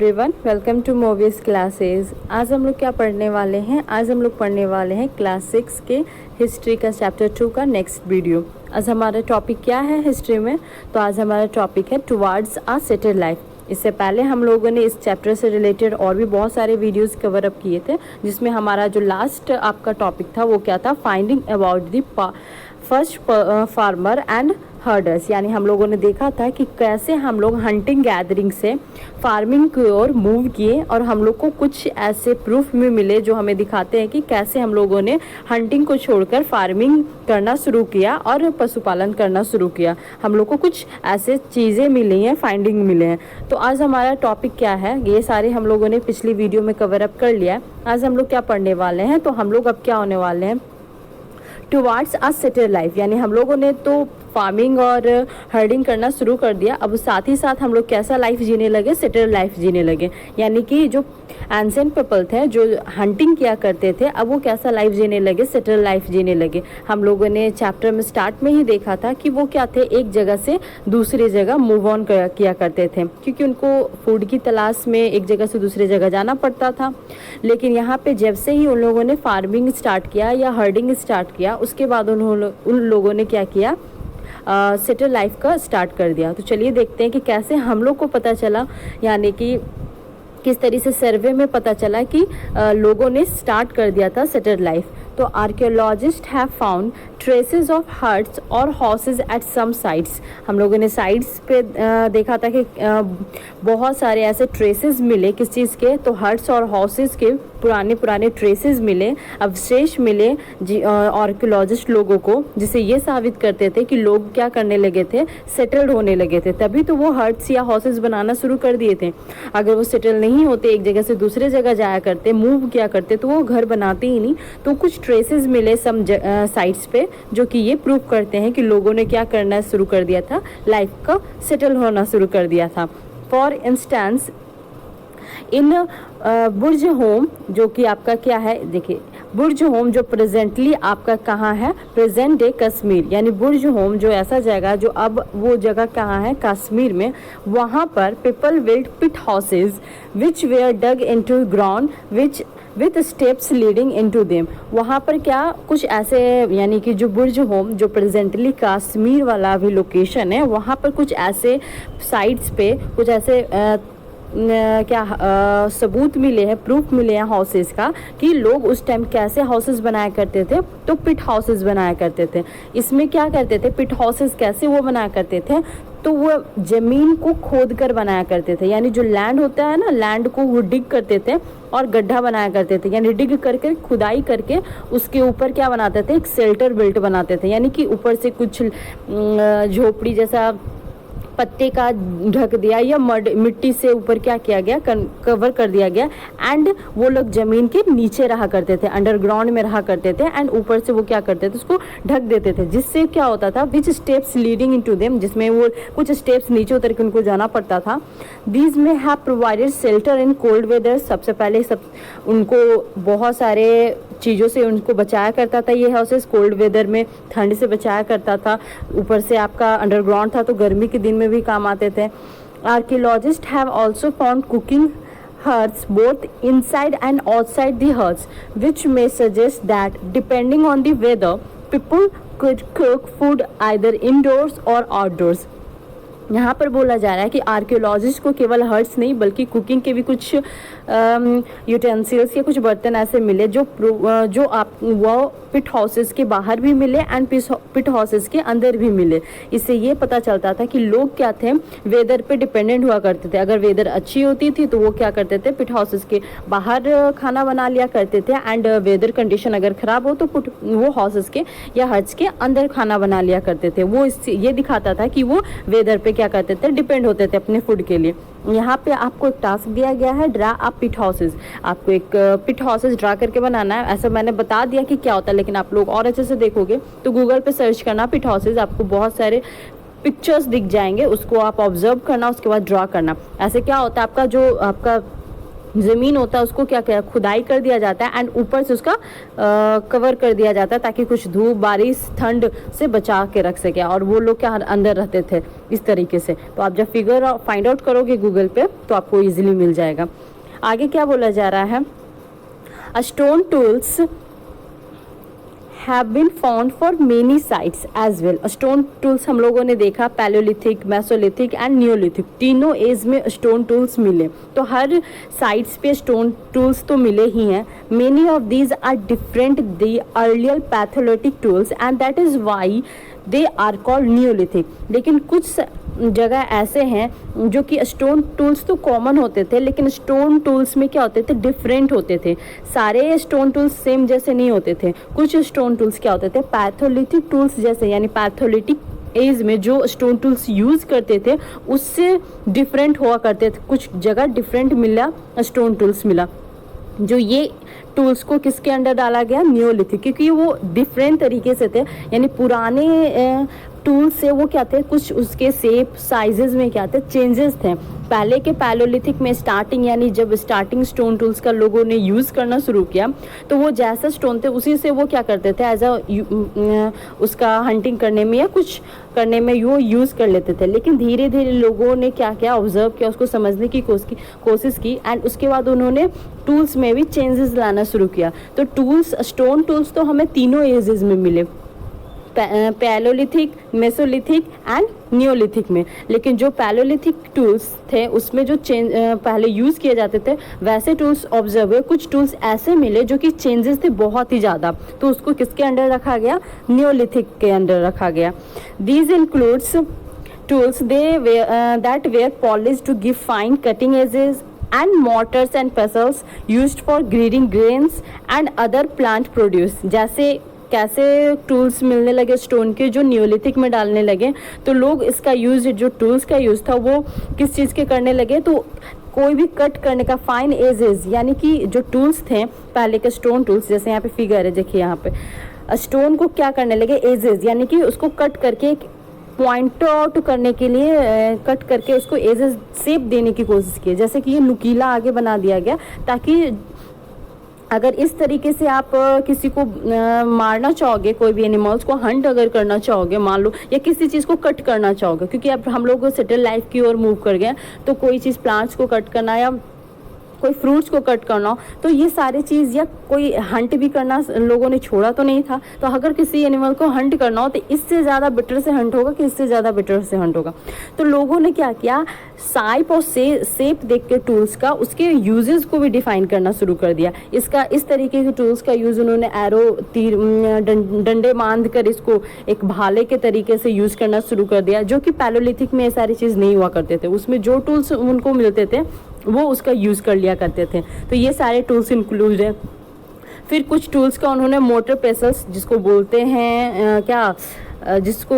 Everyone, welcome to movies classes. आज हम लोग क्या पढ़ने वाले हैं? आज हम लोग पढ़ने वाले हैं क्लास 6 के हिस्ट्री का चैप्टर 2 का नेक्स्ट वीडियो। आज हमारा टॉपिक क्या है हिस्ट्री में? तो आज हमारा टॉपिक है टुवार्ड्स अ सेटल्ड लाइफ। इससे पहले हम लोगों ने इस चैप्टर से रिलेटेड और भी बहुत सारे वीडियोस कवर अप किए थे, जिसमें हमारा जो लास्ट आपका टॉपिक था वो क्या था? Finding about the first farmer and herders. यानी हम लोगों ने देखा था कि कैसे हम लोग हंटिंग गैदरिंग से फार्मिंग की ओर मूव किए, और हम लोग को कुछ ऐसे प्रूफ भी मिले जो हमें दिखाते हैं कि कैसे हम लोगों ने हंटिंग को छोड़कर फार्मिंग करना शुरू किया और पशुपालन करना शुरू किया। हम लोग को कुछ ऐसे चीज़ें मिली हैं, फाइंडिंग मिले हैं। तो आज हमारा टॉपिक क्या है? ये सारे हम लोगों ने पिछली वीडियो में कवर अप कर लिया है। आज हम लोग क्या पढ़ने वाले हैं? तो हम लोग अब क्या होने वाले हैं? टुवार्ड्स अ सेटल्ड लाइफ। यानी हम लोगों ने तो फार्मिंग और हर्डिंग करना शुरू कर दिया, अब साथ ही साथ हम लोग कैसा लाइफ जीने लगे? सेटल्ड लाइफ जीने लगे। यानी कि जो एंशिएंट पीपल थे जो हंटिंग किया करते थे, अब वो कैसा लाइफ जीने लगे? सेटल्ड लाइफ जीने लगे। हम लोगों ने चैप्टर में स्टार्ट में ही देखा था कि वो क्या थे? एक जगह से दूसरी जगह मूव ऑन किया करते थे, क्योंकि उनको फूड की तलाश में एक जगह से दूसरी जगह जाना पड़ता था। लेकिन यहाँ पे जब से ही उन लोगों ने फार्मिंग स्टार्ट किया या हर्डिंग स्टार्ट किया, उसके बाद उन लोगों ने क्या किया? सेटल लाइफ का स्टार्ट कर दिया। तो चलिए देखते हैं कि कैसे हम लोग को पता चला, यानी कि किस तरह से सर्वे में पता चला कि लोगों ने स्टार्ट कर दिया था सेटल लाइफ। तो archaeologist have found traces of huts और हाउसेस एट सम साइट्स। हम लोगों ने साइट्स पे देखा था कि बहुत सारे ऐसे ट्रेसेस मिले। किस चीज़ के? तो हट्स और हाउसेस के पुराने ट्रेसेस मिले, अवशेष मिले आर्कियोलॉजिस्ट लोगों को, जिसे ये साबित करते थे कि लोग क्या करने लगे थे? सेटल्ड होने लगे थे। तभी तो वो हट्स या हाउसेस बनाना शुरू कर दिए थे। अगर वो सेटल नहीं होते, एक जगह से दूसरे जगह जाया करते, मूव किया करते, तो वो घर बनाते ही नहीं। तो कुछ ट्रेसेस मिले सम साइट्स पे, जो कि ये प्रूव करते हैं कि लोगों ने क्या करना शुरू कर दिया था? लाइफ का सेटल होना शुरू कर दिया था। For instance in Burj home, जो कि आपका क्या है? देखिए, बुर्ज होम जो प्रेजेंटली आपका कहाँ है? Present day Kashmir. यानी बुर्ज होम जो ऐसा जगह जो अब वो जगह कहाँ है? कश्मीर में। वहाँ पर people build pit houses which were dug into ground which with steps leading into them. वहाँ पर क्या कुछ ऐसे, यानी कि जो बुर्ज होम जो प्रेजेंटली कश्मीर वाला भी लोकेशन है, वहाँ पर कुछ ऐसे साइट्स पे कुछ ऐसे सबूत मिले हैं, प्रूफ मिले हैं हाउसेस का, कि लोग उस टाइम कैसे हाउसेस बनाया करते थे? तो पिट हाउसेस बनाया करते थे। इसमें क्या करते थे? पिट हाउसेस कैसे वो बनाया करते थे? तो वो ज़मीन को खोद कर बनाया करते थे। यानी जो लैंड होता है ना, लैंड को वो डिग करते थे और गड्ढा बनाया करते थे। यानी डिग करके, खुदाई करके उसके ऊपर क्या बनाते थे? एक शेल्टर बिल्ट बनाते थे। यानी कि ऊपर से कुछ झोपड़ी जैसा पत्ते का ढक दिया, या मिट्टी से ऊपर क्या किया गया? कवर कर दिया गया। एंड वो लोग जमीन के नीचे रहा करते थे, अंडरग्राउंड में रहा करते थे। एंड ऊपर से वो क्या करते थे? उसको ढक देते थे। जिससे क्या होता था? विच स्टेप्स लीडिंग इनटू देम, जिसमें वो कुछ स्टेप्स नीचे उतर के उनको जाना पड़ता था। These may have provided shelter in cold weather. सबसे पहले उनको बहुत सारे चीज़ों से उनको बचाया करता था ये हाउसेस। कोल्ड वेदर में ठंड से बचाया करता था। ऊपर से आपका अंडरग्राउंड था, तो गर्मी के दिन में भी काम आते थे। Archaeologist have also found cooking hearths both inside and outside the hearths, which may suggest that depending on the weather, people could cook food either indoors or outdoors. यहाँ पर बोला जा रहा है कि आर्कियोलॉजिस्ट को केवल हर्ट्स नहीं बल्कि कुकिंग के भी कुछ यूटेंसिल्स या कुछ बर्तन ऐसे मिले जो आप वो पिट हाउसेस के बाहर भी मिले एंड पिट हाउसेस के अंदर भी मिले। इससे ये पता चलता था कि लोग क्या थे? वेदर पे डिपेंडेंट हुआ करते थे। अगर वेदर अच्छी होती थी तो वो क्या करते थे? पिट हाउसेस के बाहर खाना बना लिया करते थे। एंड वेदर कंडीशन अगर ख़राब हो तो वो हाउसेस के या हट्स के अंदर खाना बना लिया करते थे। वो ये दिखाता था कि वो वेदर पे क्या करते थे? डिपेंड होते थे अपने फूड के लिए। यहाँ पे आपको एक टास्क दिया गया है, ड्रा अप पिट हाउसेस। आपको एक पिट हाउसेस ड्रा करके बनाना है। ऐसा मैंने बता दिया कि क्या होता है, लेकिन आप लोग और अच्छे से देखोगे तो गूगल पे सर्च करना पिट हाउसेस, आपको बहुत सारे पिक्चर्स दिख जाएंगे। उसको आप ऑब्जर्व करना, उसके बाद ड्रा करना। ऐसे क्या होता है? आपका जो आपका ज़मीन होता है उसको क्या क्या खुदाई कर दिया जाता है एंड ऊपर से उसका कवर कर दिया जाता है ताकि कुछ धूप बारिश ठंड से बचा के रख सके, और वो लोग क्या अंदर रहते थे इस तरीके से। तो आप जब फिगर फाइंड आउट करोगे गूगल पे तो आपको इजीली मिल जाएगा। आगे क्या बोला जा रहा है, stone tools have been found for many sites as well। Stone tools हम लोगों ने देखा पैलोलिथिक, मेसोलिथिक एंड नियोलिथिक, तीनों एज में स्टोन टूल्स मिले। तो हर साइट्स पे स्टोन टूल्स तो मिले ही हैं। Many of these are different the earlier palaeolithic tools and that is why they are called neolithic. लेकिन कुछ जगह ऐसे हैं जो कि स्टोन टूल्स तो कॉमन होते थे, लेकिन स्टोन टूल्स में क्या होते थे, डिफरेंट होते थे। सारे स्टोन टूल्स सेम जैसे नहीं होते थे। कुछ स्टोन टूल्स क्या होते थे, पैथोलिथिक टूल्स जैसे, यानी पैथोलिथिक एज में जो स्टोन टूल्स यूज़ करते थे उससे डिफरेंट हुआ करते थे। कुछ जगह डिफरेंट मिला, स्टोन टूल्स मिला। जो ये टूल्स को किसके अंडर डाला गया, नियोलिथिक, क्योंकि वो डिफरेंट तरीके से थे। यानी पुराने टूल्स से वो क्या थे, कुछ उसके शेप साइजेस में क्या थे, चेंजेस थे। पहले के पैलोलिथिक में स्टार्टिंग, यानी जब स्टार्टिंग स्टोन टूल्स का लोगों ने यूज़ करना शुरू किया तो वो जैसा स्टोन थे उसी से वो क्या करते थे, एज अ उसका हंटिंग करने में या कुछ करने में वो यूज़ कर लेते थे। लेकिन धीरे धीरे लोगों ने क्या क्या ऑब्जर्व किया, उसको समझने की कोशिश की एंड उसके बाद उन्होंने टूल्स में भी चेंजेस लाना शुरू किया। तो टूल्स, स्टोन टूल्स तो हमें तीनों एजेस में मिले, पैलोलिथिक, मेसोलिथिक एंड नियोलिथिक में। लेकिन जो पैलोलिथिक टूल्स थे उसमें जो पहले यूज़ किए जाते थे वैसे टूल्स ऑब्जर्व हुए। कुछ टूल्स ऐसे मिले जो कि चेंजेस थे बहुत ही ज़्यादा, तो उसको किसके अंडर रखा गया, नियोलिथिक के अंडर रखा गया। These includes tools that were polished to give fine cutting edges and mortars and pestles used for grinding grains and other plant produce। जैसे कैसे टूल्स मिलने लगे स्टोन के जो नियोलिथिक में डालने लगे, तो लोग इसका यूज़, जो टूल्स का यूज़ था वो किस चीज़ के करने लगे, तो कोई भी कट करने का फाइन एजेस, यानी कि जो टूल्स थे पहले के स्टोन टूल्स, जैसे यहाँ पे फिगर है देखिए, यहाँ पे स्टोन को क्या करने लगे, एजेस, यानी कि उसको कट करके पॉइंट आउट करने के लिए कट करके उसको एजेस शेप देने की कोशिश की। जैसे कि ये नुकीला आगे बना दिया गया ताकि अगर इस तरीके से आप किसी को मारना चाहोगे, कोई भी एनिमल्स को हंट अगर करना चाहोगे मान लो, या किसी चीज़ को कट करना चाहोगे, क्योंकि अब हम लोग सेटल लाइफ की ओर मूव कर गए, तो कोई चीज़ प्लांट्स को कट करना या कोई फ्रूट्स को कट करना हो, तो ये सारी चीज़, या कोई हंट भी करना लोगों ने छोड़ा तो नहीं था। तो अगर किसी एनिमल को हंट करना हो तो इससे ज़्यादा बेटर से हंट होगा कि इससे ज़्यादा बेटर से हंट होगा। तो लोगों ने क्या किया, साइप और शेप देख के टूल्स का उसके यूजेस को भी डिफाइन करना शुरू कर दिया। इसका इस तरीके के टूल्स का यूज़ उन्होंने एरो, तीर, डंडे बांध कर इसको एक भाले के तरीके से यूज़ करना शुरू कर दिया, जो कि पैलोलिथिक में ये सारी चीज़ नहीं हुआ करते थे। उसमें जो टूल्स उनको मिलते थे वो उसका यूज़ कर लिया करते थे। तो ये सारे टूल्स इंक्लूड है। फिर कुछ टूल्स का उन्होंने मोटर पेसल्स, जिसको बोलते हैं जिसको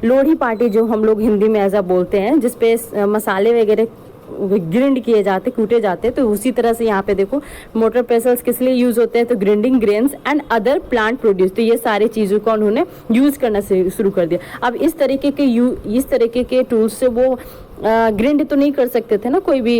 लोढ़ी पार्टी जो हम लोग हिंदी में ऐसा बोलते हैं, जिसपे मसाले वगैरह ग्रिंड किए जाते, कूटे जाते, तो उसी तरह से यहाँ पे देखो मोटर पेसल्स किस लिए यूज़ होते हैं, तो grinding grains and other plant produce. तो ये सारी चीज़ों को उन्होंने यूज़ करना शुरू कर दिया। अब इस तरीके के टूल्स से वो ग्रिंड तो नहीं कर सकते थे ना कोई भी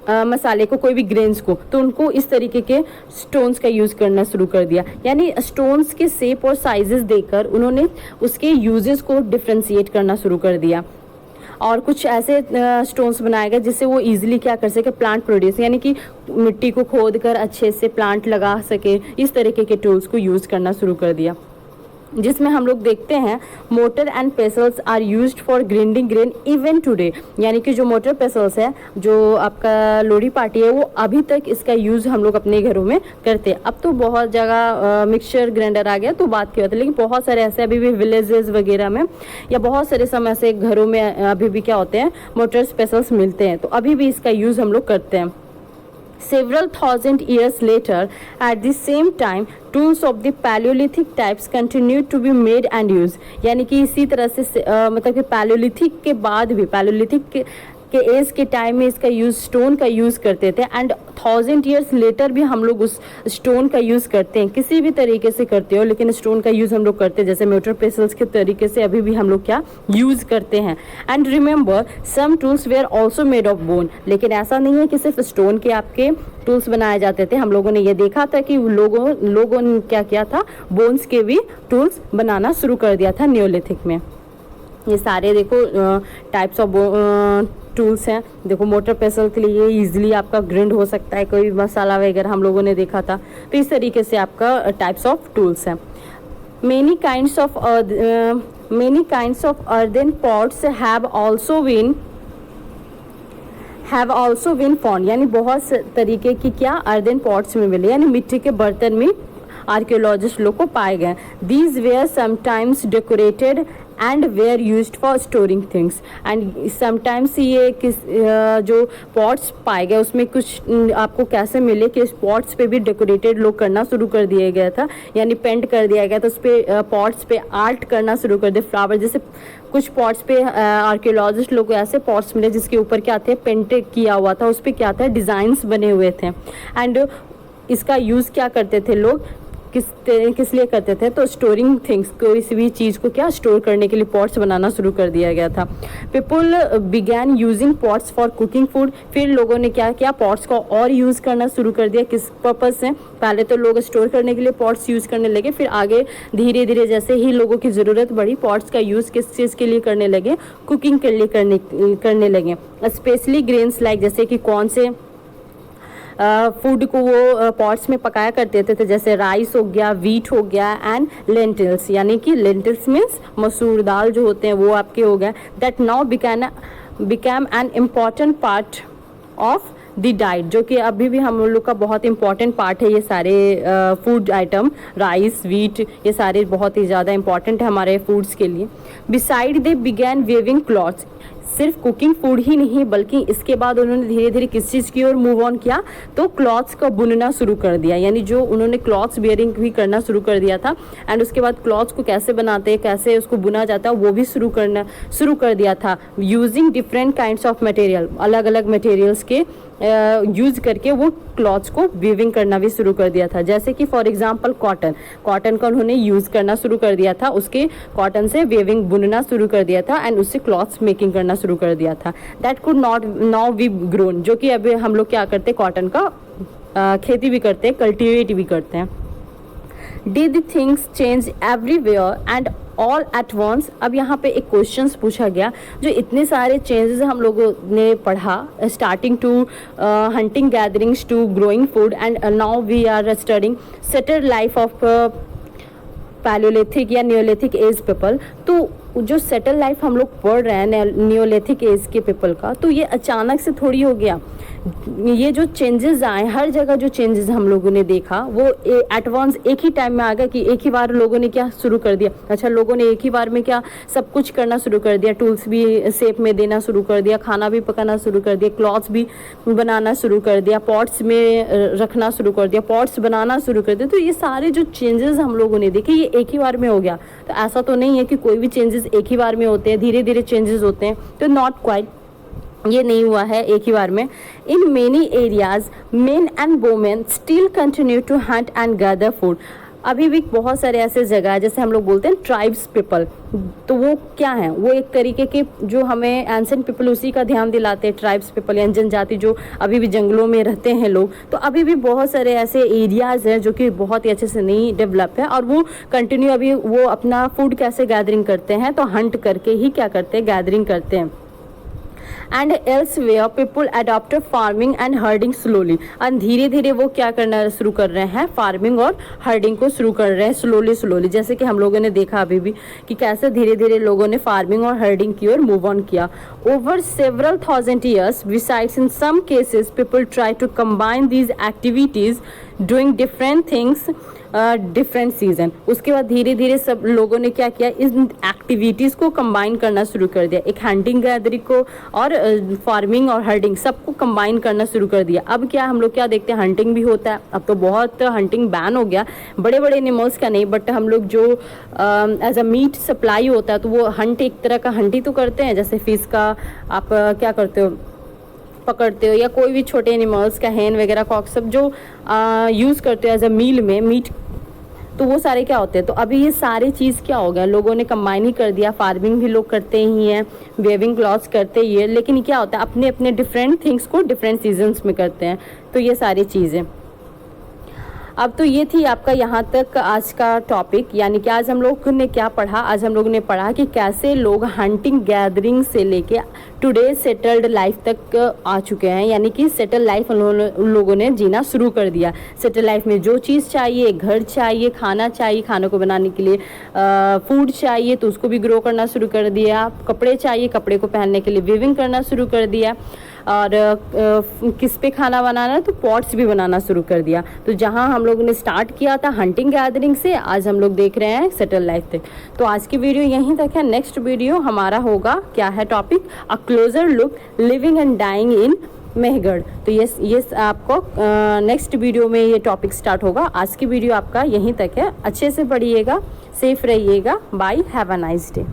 मसाले को, कोई भी ग्रेन्स को, तो उनको इस तरीके के स्टोन्स का यूज़ करना शुरू कर दिया। यानी स्टोन्स के शेप और साइजेस देकर उन्होंने उसके यूजेस को डिफ्रेंशिएट करना शुरू कर दिया। और कुछ ऐसे स्टोन्स बनाए गए जिससे वो इजीली क्या कर सके, प्लांट प्रोड्यूस, यानी कि मिट्टी को खोद कर अच्छे से प्लांट लगा सके। इस तरीके के टूल्स को यूज़ करना शुरू कर दिया, जिसमें हम लोग देखते हैं mortar and pestles are used for grinding grain even today. यानी कि जो मोटर पेसल्स है, जो आपका लोढ़ी पार्टी है, वो अभी तक इसका यूज़ हम लोग अपने घरों में करते हैं। अब तो बहुत जगह मिक्सचर ग्राइंडर आ गया तो बात की बात है, लेकिन बहुत सारे ऐसे अभी भी विलेजेस वगैरह में या बहुत सारे समय से घरों में अभी भी क्या होते हैं, मोटर्स पेसल्स मिलते हैं, तो अभी भी इसका यूज़ हम लोग करते हैं। Several thousand years later, at the same time, tools of the Paleolithic types continued to be made and used। यानी कि इसी तरह से मतलब कि पैलोलिथिक के बाद भी, पैलोलिथिक के एज के टाइम में इसका यूज़ स्टोन का यूज़ करते थे, एंड 1000 ईयर्स लेटर भी हम लोग उस स्टोन का यूज़ करते हैं, किसी भी तरीके से करते हो लेकिन स्टोन का यूज़ हम लोग करते हैं, जैसे मोटर पेसल्स के तरीके से अभी भी हम लोग क्या यूज़ करते हैं। And remember some tools were also made of bone, लेकिन ऐसा नहीं है कि सिर्फ स्टोन के आपके टूल्स बनाए जाते थे। हम लोगों ने ये देखा था कि लोगों ने क्या किया था, बोन्स के भी टूल्स बनाना शुरू कर दिया था नियोलिथिक में। ये सारे देखो टाइप्स ऑफ टूल्स हैं। देखो मोटर पेसल के लिए इजीली आपका ग्रिंड हो सकता है, कोई मसाला वगैरह हम लोगों ने देखा था। तो इस तरीके से आपका टाइप्स ऑफ टूल्स हैं। many kinds of earthen pots have also been found, यानी बहुत तरीके की क्या अर्दन पॉट्स में मिले, यानी मिट्टी के बर्तन में आर्कियोलॉजिस्ट लोग को पाए गए। These were sometimes decorated and were used for storing things, and sometimes ये जो पॉट्स पाए गए उसमें कुछ आपको कैसे मिले कि इस पॉट्स पे भी डेकोरेटेड लोग करना शुरू कर दिया गया था, यानी पेंट कर दिया गया था, उस पर पॉट्स पे आर्ट करना शुरू कर दिया, फ्लावर जैसे कुछ पॉट्स पे आर्कियोलॉजिस्ट लोग को ऐसे पॉट्स मिले जिसके ऊपर क्या थे, पेंट किया हुआ था, उस पर क्या था, डिज़ाइंस बने हुए थे। एंड इसका यूज़ क्या करते थे लोग, किस लिए करते थे, तो स्टोरिंग थिंग्स, कोई भी चीज़ को क्या स्टोर करने के लिए पॉट्स बनाना शुरू कर दिया गया था। People began using pots for cooking food, फिर लोगों ने क्या किया, पॉट्स को और यूज़ करना शुरू कर दिया। किस पर्पज़ से, पहले तो लोग स्टोर करने के लिए पॉट्स यूज़ करने लगे, फिर आगे धीरे धीरे जैसे ही लोगों की ज़रूरत बढ़ी, पॉट्स का यूज़ किस चीज़ के लिए करने लगे, कुकिंग के लिए करने लगे। स्पेशली ग्रेन्स लाइक, जैसे कि कौन से फूड को वो पॉट्स में पकाया करते थे, जैसे राइस हो गया, वीट हो गया, एंड लेंटिल्स, यानी कि लेंटिल्स मीन्स मसूर दाल जो होते हैं वो आपके हो गए। That now became an important part of the diet, जो कि अभी भी हम लोग का बहुत इंपॉर्टेंट पार्ट है। ये सारे फूड आइटम, राइस, वीट, ये सारे बहुत ही ज़्यादा इंपॉर्टेंट है हमारे फूड्स के लिए। Besides they began weaving clothes, सिर्फ कुकिंग फूड ही नहीं बल्कि इसके बाद उन्होंने धीरे धीरे किस चीज़ की ओर मूव ऑन किया, तो क्लॉथ्स का बुनना शुरू कर दिया, यानी जो उन्होंने क्लॉथ्स बियरिंग भी करना शुरू कर दिया था। एंड उसके बाद क्लॉथ्स को कैसे बनाते हैं, कैसे उसको बुना जाता है, वो भी शुरू कर दिया था। Using different kinds of material, अलग अलग मटेरियल्स के यूज़ करके वो क्लॉथ्स को वीविंग करना भी शुरू कर दिया था। जैसे कि फॉर एग्जांपल कॉटन का उन्होंने यूज़ करना शुरू कर दिया था, उसके कॉटन से वीविंग बुनना शुरू कर दिया था, एंड उससे क्लॉथ्स मेकिंग करना शुरू कर दिया था। That could not now B grown, जो कि अभी हम लोग क्या करते हैं, कॉटन का खेती भी करते हैं, कल्टिवेट भी करते हैं। Did things change everywhere and all at once? अब यहाँ पे एक क्वेश्चन पूछा गया, जो इतने सारे चेंजेस हम लोगों ने पढ़ा, starting to hunting gatherings to growing food, and now we are studying settled life of palaeolithic या नियोलिथिक एज पीपल। तो जो सेटल लाइफ हम लोग पढ़ रहे हैं नियोलिथिक एज के पीपल का, तो ये अचानक से थोड़ी हो गया। ये जो चेंजेस आए, हर जगह जो चेंजेस हम लोगों ने देखा वो एट वंस एक ही टाइम में आ गया, कि एक ही बार लोगों ने क्या शुरू कर दिया, अच्छा लोगों ने एक ही बार में क्या सब कुछ करना शुरू कर दिया, टूल्स भी शेप में देना शुरू कर दिया, खाना भी पकाना शुरू कर दिया, क्लॉथ्स भी बनाना शुरू कर दिया, पॉट्स में रखना शुरू कर दिया, पॉट्स बनाना शुरू कर दिया। तो ये सारे जो चेंजेस हम लोगों ने देखे ये एक ही बार में हो गया। तो ऐसा तो नहीं है कि कोई भी चेंजेस एक ही बार में होते हैं, धीरे धीरे चेंजेस होते हैं, तो नॉट क्वाइट, ये नहीं हुआ है एक ही बार में। In many areas men and women still continue to hunt and gather food. अभी भी बहुत सारे ऐसे जगह है, जैसे हम लोग बोलते हैं ट्राइब्स पीपल, तो वो क्या है, वो एक तरीके के जो हमें एंसेंट पीपल उसी का ध्यान दिलाते हैं, ट्राइब्स पीपल या जनजाति जो अभी भी जंगलों में रहते हैं लोग। तो अभी भी बहुत सारे ऐसे एरियाज़ हैं जो कि बहुत ही अच्छे से नहीं डेवलप है, और वो कंटिन्यू अभी वो अपना फूड कैसे गैदरिंग करते हैं, तो हंट करके ही क्या करते हैं, गैदरिंग करते हैं। And elsewhere people adopted farming and herding slowly, और धीरे धीरे वो क्या करना शुरू कर रहे हैं, फार्मिंग और हर्डिंग को शुरू कर रहे हैं स्लोली। जैसे कि हम लोगों ने देखा अभी भी कि कैसे धीरे धीरे लोगों ने फार्मिंग और हर्डिंग की ओर मूव ऑन किया। Over several thousand years besides in some cases people try to combine these activities doing different things different season. उसके बाद धीरे धीरे सब लोगों ने क्या किया, इन एक्टिविटीज़ को कंबाइन करना शुरू कर दिया। एक हंटिंग गैदरिंग को और फार्मिंग और हर्डिंग सबको कंबाइन करना शुरू कर दिया। अब क्या हम लोग क्या देखते हैं, हंटिंग भी होता है। अब तो बहुत हंटिंग बैन हो गया, बड़े बड़े एनिमल्स का नहीं, बट हम लोग जो एज अ मीट सप्लाई होता है तो वो हंट एक तरह का हंट ही तो करते हैं। जैसे फिश का आप क्या करते हो, पकड़ते हो, या कोई भी छोटे एनिमल्स का हैन वगैरह कॉक सब जो यूज़ करते हो एज अ मील में मीट, तो वो सारे क्या होते हैं। तो अभी ये सारे चीज़ क्या हो गया, लोगों ने कंबाइन ही कर दिया। फार्मिंग भी लोग करते ही हैं, वेविंग क्लॉथ्स करते ही है, लेकिन क्या होता है अपने अपने डिफरेंट थिंग्स को डिफरेंट सीजन्स में करते हैं। तो ये सारी चीज़ें। अब तो ये थी आपका यहाँ तक आज का टॉपिक, यानी कि आज हम लोग ने क्या पढ़ा। आज हम लोग ने पढ़ा कि कैसे लोग हंटिंग गैदरिंग से लेके टुडे सेटल्ड लाइफ तक आ चुके हैं, यानी कि सेटल लाइफ उन लोगों ने जीना शुरू कर दिया। सेटल लाइफ में जो चीज़ चाहिए, घर चाहिए, खाना चाहिए, खाने को बनाने के लिए फूड चाहिए तो उसको भी ग्रो करना शुरू कर दिया। कपड़े चाहिए, कपड़े को पहनने के लिए वीविंग करना शुरू कर दिया। और किस पे खाना बनाना, तो पॉट्स भी बनाना शुरू कर दिया। तो जहाँ हम लोगों ने स्टार्ट किया था हंटिंग गैदरिंग से, आज हम लोग देख रहे हैं सेटल लाइफ तक। तो आज की वीडियो यहीं तक है। नेक्स्ट वीडियो हमारा होगा, क्या है topic, a closer look living and dying in Mehrgarh. तो ये आपको नेक्स्ट वीडियो में ये टॉपिक स्टार्ट होगा। आज की वीडियो आपका यहीं तक है। अच्छे से पढ़िएगा, सेफ रहिएगा। Bye, have a nice day.